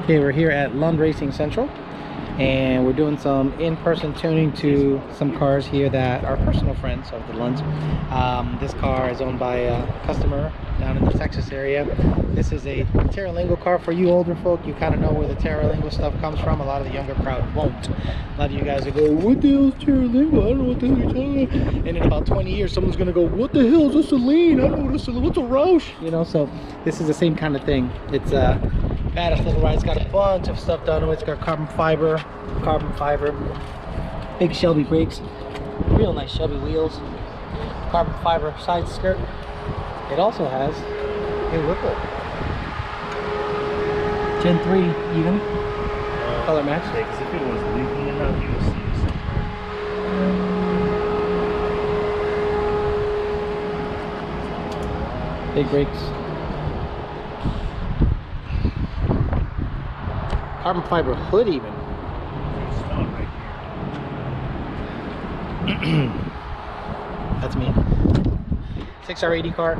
Okay, we're here at Lund Racing Central, and we're doing some in-person tuning to some cars here that are personal friends of the Lunds. This car is owned by a customer down in the Texas area. This is a Terilingua car. For you older folk, you kind of know where the Terilingua stuff comes from. A lot of the younger crowd won't. A lot of you guys will go, what the hell is Terilingua? I don't know what the hell you're talking about. And in about 20 years, someone's going to go, what the hell is a Celine? I don't know what a Celine, what's a Roush? You know, so this is the same kind of thing. It's badass little ride. It's got a bunch of stuff done to it. It's got carbon fiber, big Shelby brakes, real nice Shelby wheels, carbon fiber side skirt. It also has a Whipple Gen 3 even color match. Yeah, because if it was leaking enough, you would see. Big brakes. Carbon fiber hood even. That's me. 6R80 car.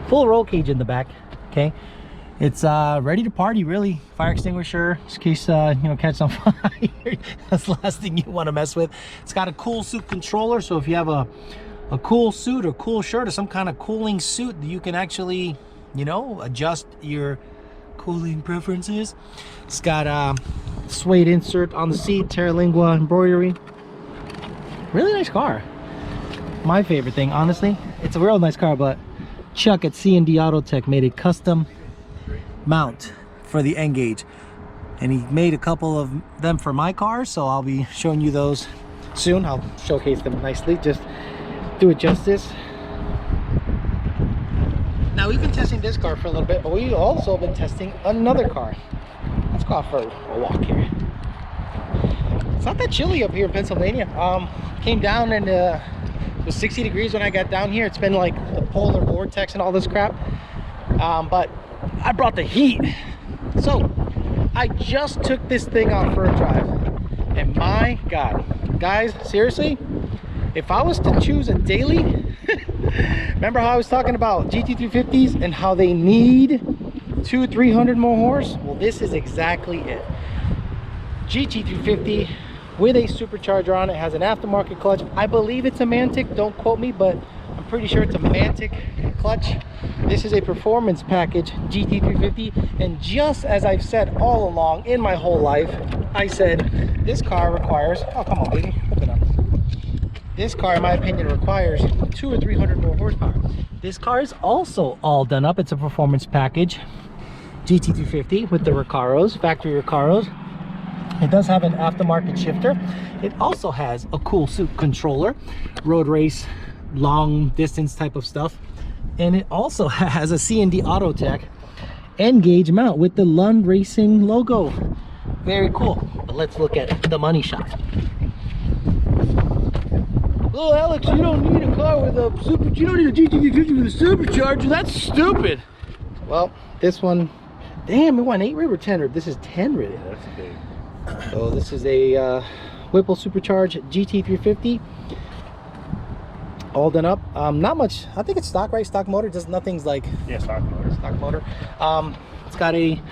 Full roll cage in the back. Okay. It's ready to party, really. Fire extinguisher in case you know, catch on fire. That's the last thing you want to mess with. It's got a cool suit controller, so if you have a cool suit or cool shirt or some kind of cooling suit, you can actually, you know, adjust your cooling preferences. It's got a suede insert on the seat, Terilingua embroidery. Really nice car. My favorite thing, honestly. It's a real nice car, but Chuck at C&D Auto Tech made a custom mount for the N-Gauge, and he made a couple of them for my car, so I'll be showing you those soon. I'll showcase them nicely, just do it justice. Now, we've been testing this car for a little bit, but we've also been testing another car. Let's go out for a walk here. It's not that chilly up here in Pennsylvania. Came down and it was 60 degrees when I got down here. It's been like the polar vortex and all this crap. But I brought the heat. So I just took this thing out for a drive. And my God, guys, seriously, if I was to choose a daily, remember how I was talking about GT350s and how they need 200-300 more horse? Well, this is exactly it. GT350 with a supercharger on it, has an aftermarket clutch. I believe it's a Mantic, don't quote me, but I'm pretty sure it's a Mantic clutch. This is a performance package GT350, and just as I've said all along in my whole life, I said this car requires, oh come on baby, open up. This car, in my opinion, requires 200 or 300 more horsepower. This car is also all done up. It's a performance package GT350 with the Recaros, factory Recaros. It does have an aftermarket shifter. It also has a cool suit controller, road race, long distance type of stuff. And it also has a C&D Auto Tech N-Gauge mount with the Lund Racing logo. Very cool. But let's look at the money shot. Oh, Alex, you don't need a car with a you don't need a GT350 with a supercharger. That's stupid. Well, this one, damn, it went 8 rib or 10 rib. This is 10 rib. Yeah, that's big. So this is a Whipple Supercharged GT350, all done up. Not much. I think it's stock, right? Stock motor. Just nothing's like, yeah, stock motor. Stock motor. It's got a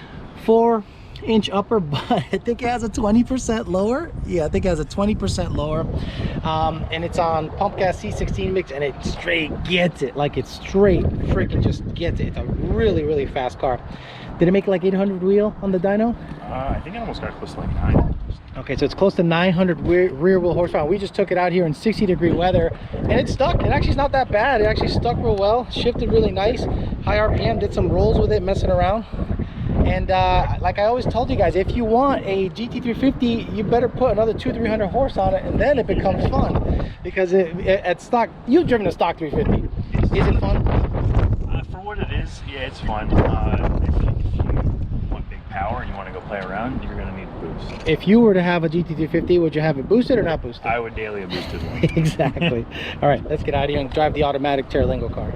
4-inch upper, but I think it has a 20% lower. Yeah, I think it has a 20% lower. And it's on pump gas C16 mix, and it straight gets it. Like, it's straight freaking just gets it. It's a really, really fast car. Did it make like 800 wheel on the dyno? I think it almost got close to like 9. Okay, so it's close to 900 rear wheel horsepower. We just took it out here in 60-degree weather, and it stuck. It actually is not that bad. It actually stuck real well, shifted really nice, high RPM, did some rolls with it, messing around. And like I always told you guys, if you want a GT350, you better put another 200-300 horse on it, and then it becomes fun. Because at stock, you've driven a stock 350. Is it fun? For what it is, yeah, it's fun. If you want big power and you want to go play around, you're going to need a boost. If you were to have a GT350, would you have it boosted or not boosted? I would daily a boosted one. Exactly. All right, let's get out of here and drive the automatic Terilingua car.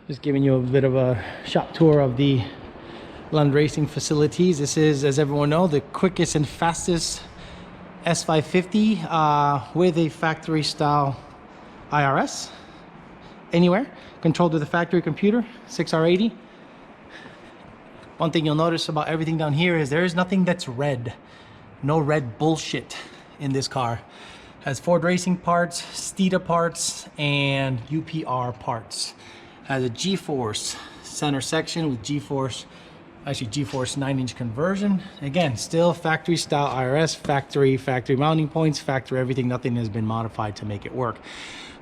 Just giving you a bit of a shop tour of the Lund Racing facilities. This is, as everyone knows, the quickest and fastest S550 with a factory style IRS. Anywhere, controlled with a factory computer, 6R80. One thing you'll notice about everything down here is there is nothing that's red. No red bullshit in this car. Has Ford Racing parts, Steeda parts, and UPR parts. Has a G-Force center section with G-Force, actually G-Force 9-inch conversion. Again, still factory style IRS, factory mounting points, factory everything. Nothing has been modified to make it work.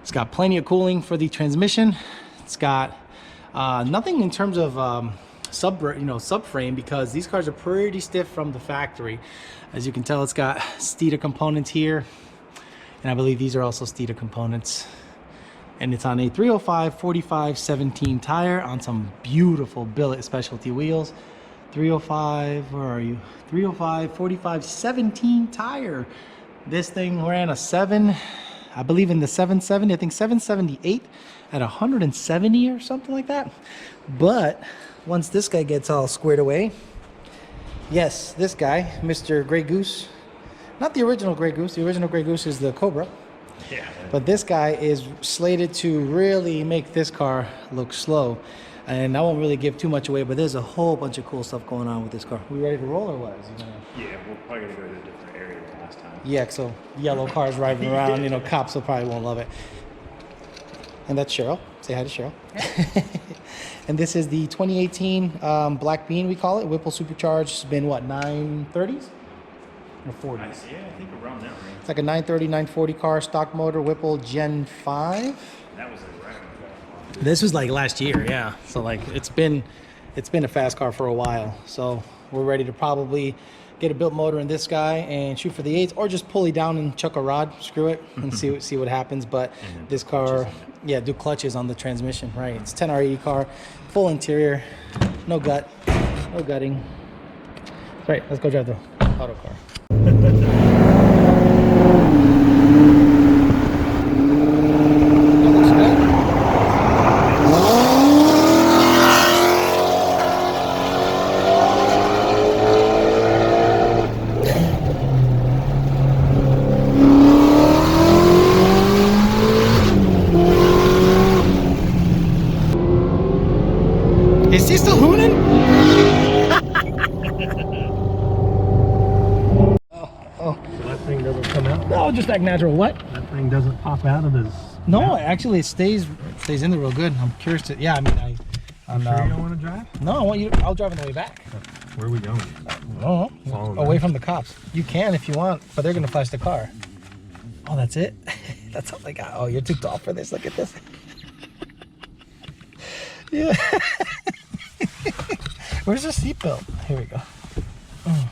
It's got plenty of cooling for the transmission. It's got nothing in terms of subframe, because these cars are pretty stiff from the factory. As you can tell, it's got Steeda components here, and I believe these are also Steeda components. And it's on a 305 45 17 tire on some beautiful billet specialty wheels. 305, where are you? 305 45 17 tire. This thing ran a 7, I believe in the 770, I think 778 at 170 or something like that. But once this guy gets all squared away, yes, this guy, Mr. Grey Goose, not the original Grey Goose. The original Grey Goose is the Cobra. Yeah. But this guy is slated to really make this car look slow. And I won't really give too much away, but there's a whole bunch of cool stuff going on with this car. We ready to roll or what? Yeah, we're probably gonna go to a different area than last time. Yeah, so yellow cars driving around, you know, cops will probably won't love it. And that's Cheryl. Say hi to Cheryl. And this is the 2018 Black Bean, we call it. Whipple Supercharged. It's been what, 930s? Or 40s? Yeah, I think around that range. It's like a 930, 940 car, stock motor, Whipple Gen 5. That was like right on the This was like last year, yeah. So like it's been a fast car for a while. So we're ready to probably get a built motor in this guy and shoot for the 8s, or just pulley down and chuck a rod, screw it, and see what happens. But this car, yeah, do clutches on the transmission, right? It's 10R80 car, full interior, no gut, no gutting. Right, let's go drive the auto car. Is he still hooning? So that thing doesn't come out? No, just act natural. What? That thing doesn't pop out of his... No, mouth? actually, it stays in there real good. I'm curious to. Yeah, I mean, I'm Sure you don't want to drive? No, I want you. I'll drive on the way back. Where are we going? Oh, Follow away them. from the cops. You can if you want, but they're gonna flash the car. Oh, that's it. That's all they got. Oh, you're too tall for this. Look at this. Yeah. Where's the seatbelt? Here we go. Oh.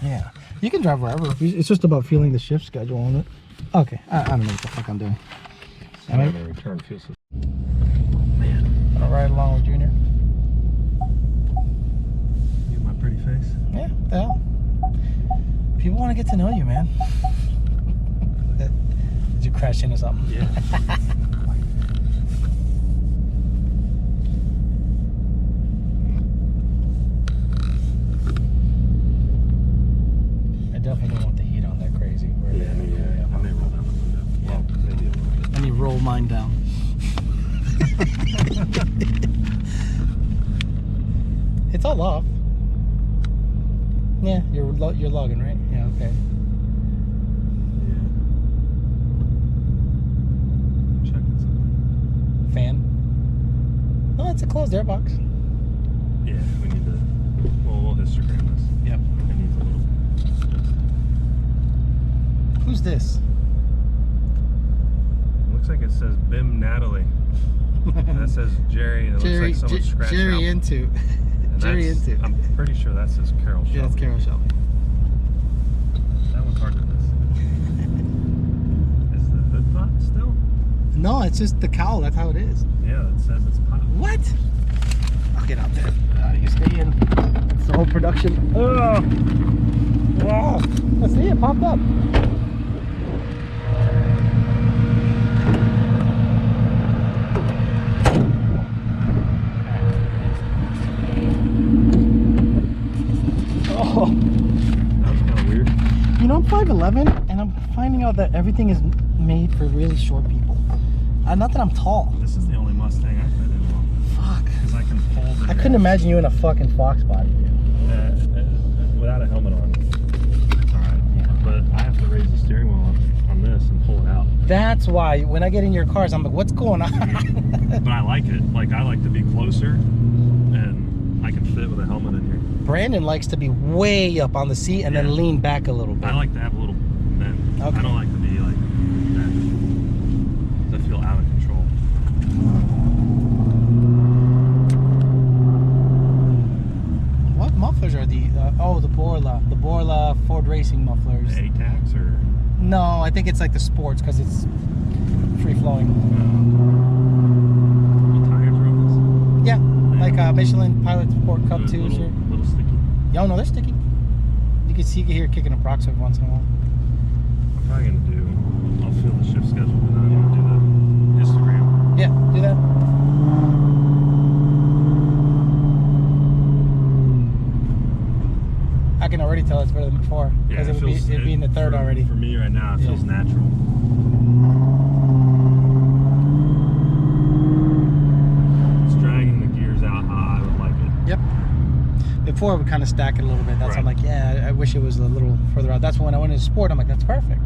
Yeah. You can drive wherever. It's just about feeling the shift schedule on it. Okay. I don't know what the fuck I'm doing. I'm going to return fuel system. Man. Wanna ride along with Junior? You my pretty face? Yeah. What the hell? People want to get to know you, man. Did you crash into something? Yeah. I definitely don't want the heat on that crazy. I may roll down the window. Yeah. Well, maybe a little bit. Let me roll mine down. It's all off. Yeah, you're logging, right? Yeah, okay. Yeah. I'm checking something. Fan. Oh, it's a closed airbox. Yeah, we need to... Well, we'll histogram this. Yep. It needs a little... Who's this? Looks like it says Bim Natalie. And that says Jerry, and it looks like someone scratched Jerry out. Into. And Jerry that's- Into. I'm pretty sure that says Carol Shelby. Yeah, that's Carol Shelby. That one's hard to miss. Is the hood pop still? No, it's just the cowl. That's how it is. Yeah, it says it's pop. What? I'll get out there. You stay in. It's the whole production. Oh! Wow! Let's see, it popped up. Oh! That was kind of weird. You know, I'm 5'11", and I'm finding out that everything is made for really short people. Not that I'm tall. This is the only Mustang I've been in. Fuck. Because I can pull I couldn't imagine you in a fucking Fox body, dude. Without a helmet on, it's all right. Yeah. But I have to raise the steering wheel on this and pull it out. That's why when I get in your cars, I'm like, what's going on? But I like it. Like, I like to be closer, and I can fit with a helmet in here. Brandon likes to be way up on the seat and then lean back a little bit. I like to have a little bend. Okay. I don't like to be like that. To feel out of control. What mufflers are these? Oh, the Borla Ford Racing mufflers. The ATAX or? No, I think it's like the sports because it's free flowing. What tires are on Yeah, like Michelin Pilot Sport Cup 2s here. Little sticky. Yo, no, they're sticky. You can hear it kicking a prox every once in a while. I'm probably gonna I'll fill the shift schedule, but then I'm gonna do the Instagram. Yeah, do that. I can already tell it's better than before because Yeah, it'd be in the third already. For me right now, it feels natural. It's dragging the gears out how I would like it. Yep. Before it would kind of stack it a little bit. That's why I'm like, yeah, I wish it was a little further out. That's when I went into sport. I'm like, that's perfect.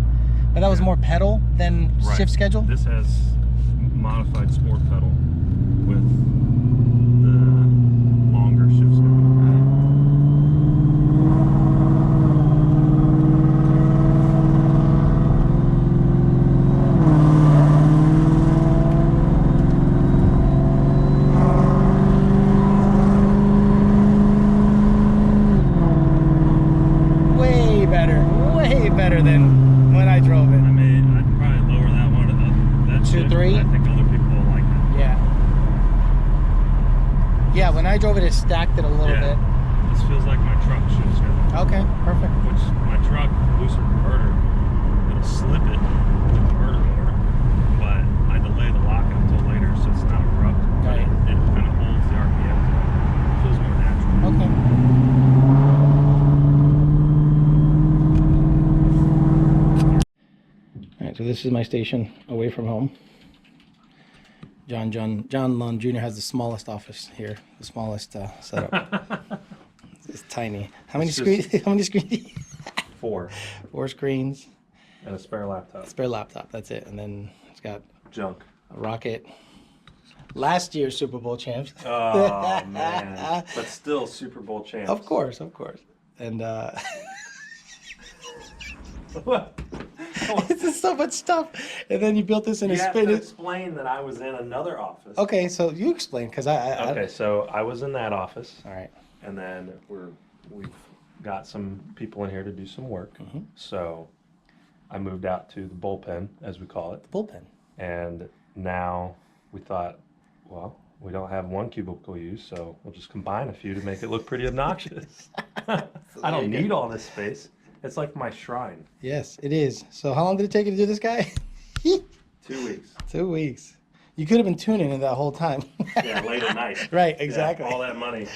But that was more pedal than shift schedule. This has modified sport pedal with the longer shift schedule. Way better than when I drove it. I mean, I'd probably lower that one. That 2.3. I think other people will like it. Yeah. Yeah, when I drove it, it stacked it a little bit. This feels like my truck shift schedule. Okay, perfect. Which my truck, looser converter, it'll slip it with the converter more, but I delay the lockout until later, so it's not abrupt. Right. It kind of holds the RPM. It feels more natural. Okay. So this is my station away from home. John Lund Jr. has the smallest office here, the smallest setup. It's tiny. How many screens? How many screens? 4. 4 screens. And a spare laptop. Spare laptop. That's it. And then it's got junk. A rocket. Last year's Super Bowl champs. Oh man! But still Super Bowl champs. Of course. And it's just so much stuff. And then you built this in a spin. You have to explain that I was in another office. Okay, so you explain, because Okay, so I was in that office. All right. And then we've got some people in here to do some work. Mm-hmm. So I moved out to the bullpen, as we call it. The bullpen. And now we thought, well, we don't have one cubicle use, so we'll just combine a few to make it look pretty obnoxious. I don't need all this space. It's like my shrine. Yes, it is. So how long did it take you to do this guy? 2 weeks. 2 weeks. You could have been tuning it that whole time. Yeah, late at night. Right, exactly. Yeah, all that money.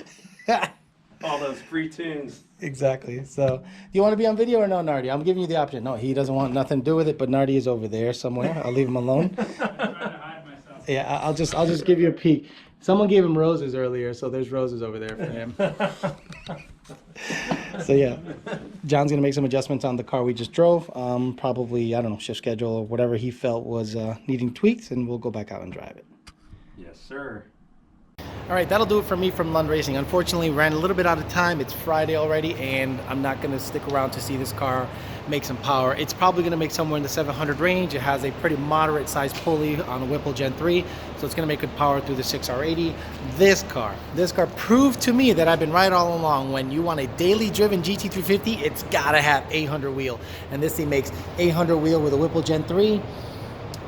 All those free tunes. Exactly. So, do you want to be on video or no, Nardi? I'm giving you the option. No, he doesn't want nothing to do with it, but Nardi is over there somewhere. I'll leave him alone. I'm trying to hide myself. Yeah, I'll just give you a peek. Someone gave him roses earlier, so there's roses over there for him. So yeah, John's gonna make some adjustments on the car we just drove. Probably, I don't know, shift schedule or whatever he felt was needing tweaks, and we'll go back out and drive it. Yes, sir. All right, that'll do it for me from Lund Racing. Unfortunately, ran a little bit out of time. It's Friday already, and I'm not gonna stick around to see this car make some power. It's probably gonna make somewhere in the 700 range. It has a pretty moderate sized pulley on a Whipple Gen 3, so it's gonna make good power through the 6R80. This car proved to me that I've been right all along. When you want a daily driven GT350, it's gotta have 800 wheel. And this thing makes 800 wheel with a Whipple Gen 3.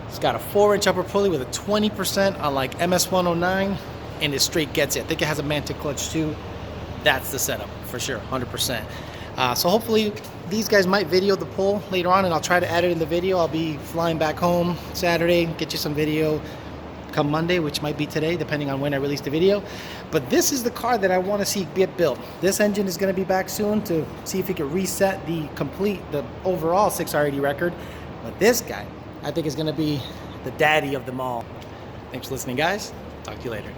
It's got a 4-inch upper pulley with a 20% on like MS109, and it straight gets it. I think it has a Mantic clutch too. That's the setup for sure, 100%. So hopefully these guys might video the pull later on, and I'll try to add it in the video. I'll be flying back home Saturday, get you some video come Monday, which might be today, depending on when I release the video. But this is the car that I want to see get built. This engine is going to be back soon to see if it can reset the overall 6R80 record. But this guy, I think, is going to be the daddy of them all. Thanks for listening, guys. Talk to you later.